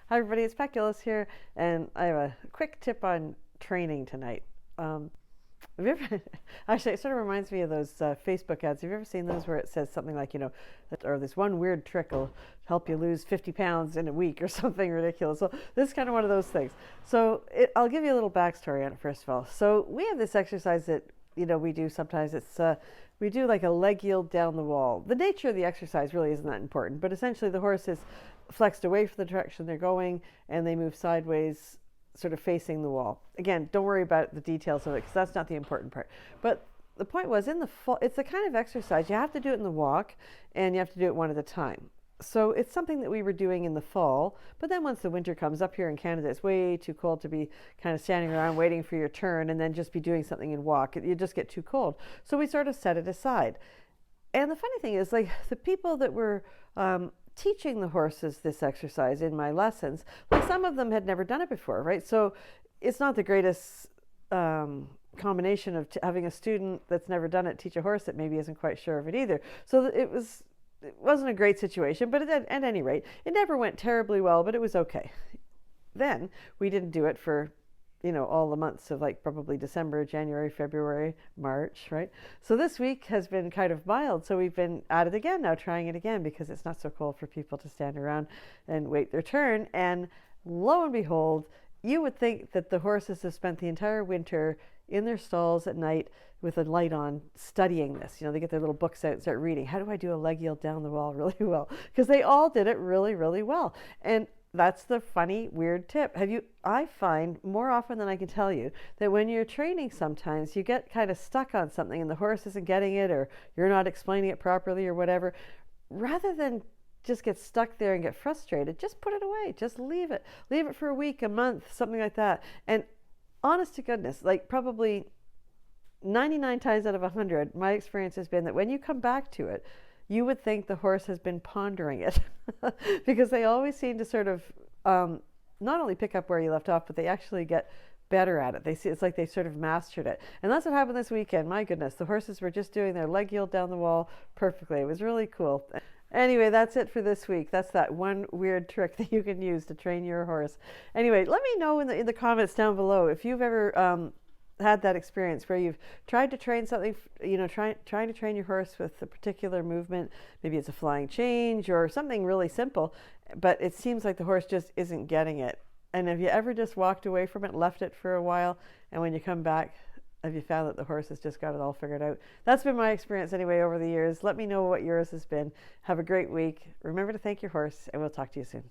Hi everybody, it's Pat Gillis here, and I have a quick tip on training tonight. Have you ever, actually, it sort of reminds me of those Facebook ads. Have you ever seen those where it says something like, or this one weird trick will help you lose 50 pounds in a week or something ridiculous? So this is kind of one of those things. So I'll give you a little backstory on it first of all. So we have this exercise that, we do sometimes. We do like a leg yield down the wall. The nature of the exercise really isn't that important, but essentially the horse is flexed away from the direction they're going and they move sideways, sort of facing the wall. Again, don't worry about the details of it because that's not the important part. But the point was, in the fall, it's the kind of exercise you have to do it in the walk and you have to do it one at a time. So it's something that we were doing in the fall, but then once the winter comes up here in Canada, it's way too cold to be kind of standing around waiting for your turn and then just be doing something and walk. You just get too cold. So we sort of set it aside. And the funny thing is, like, the people that were teaching the horses this exercise in my lessons, like, some of them had never done it before, right? So it's not the greatest combination of having a student that's never done it teach a horse that maybe isn't quite sure of it either. So it wasn't a great situation, but at any rate, it never went terribly well, but it was okay. Then we didn't do it for all the months of, like, probably December, January, February, March, right? So this week has been kind of mild. So we've been at it again now, trying it again because it's not so cold for people to stand around and wait their turn. And lo and behold, you would think that the horses have spent the entire winter in their stalls at night with a light on studying this. They get their little books out and start reading. How do I do a leg yield down the wall really well? Because they all did it really, really well. And that's the funny, weird tip. I find more often than I can tell you that when you're training, sometimes you get kind of stuck on something and the horse isn't getting it, or you're not explaining it properly or whatever. Rather than just get stuck there and get frustrated, just put it away. Just leave it. Leave it for a week, a month, something like that. And honest to goodness, like, probably 99 times out of 100, my experience has been that when you come back to it, you would think the horse has been pondering it because they always seem to sort of not only pick up where you left off, but they actually get better at it. It's like they sort of mastered it. And that's what happened this weekend. My goodness, the horses were just doing their leg yield down the wall perfectly. It was really cool. Anyway, that's it for this week. That's that one weird trick that you can use to train your horse. Anyway, let me know in the comments down below if you've ever had that experience where you've tried to train something, trying to train your horse with a particular movement. Maybe it's a flying change or something really simple, but it seems like the horse just isn't getting it. And have you ever just walked away from it, left it for a while, and when you come back, have you found that the horse has just got it all figured out? That's been my experience anyway over the years. Let me know what yours has been. Have a great week. Remember to thank your horse, and we'll talk to you soon.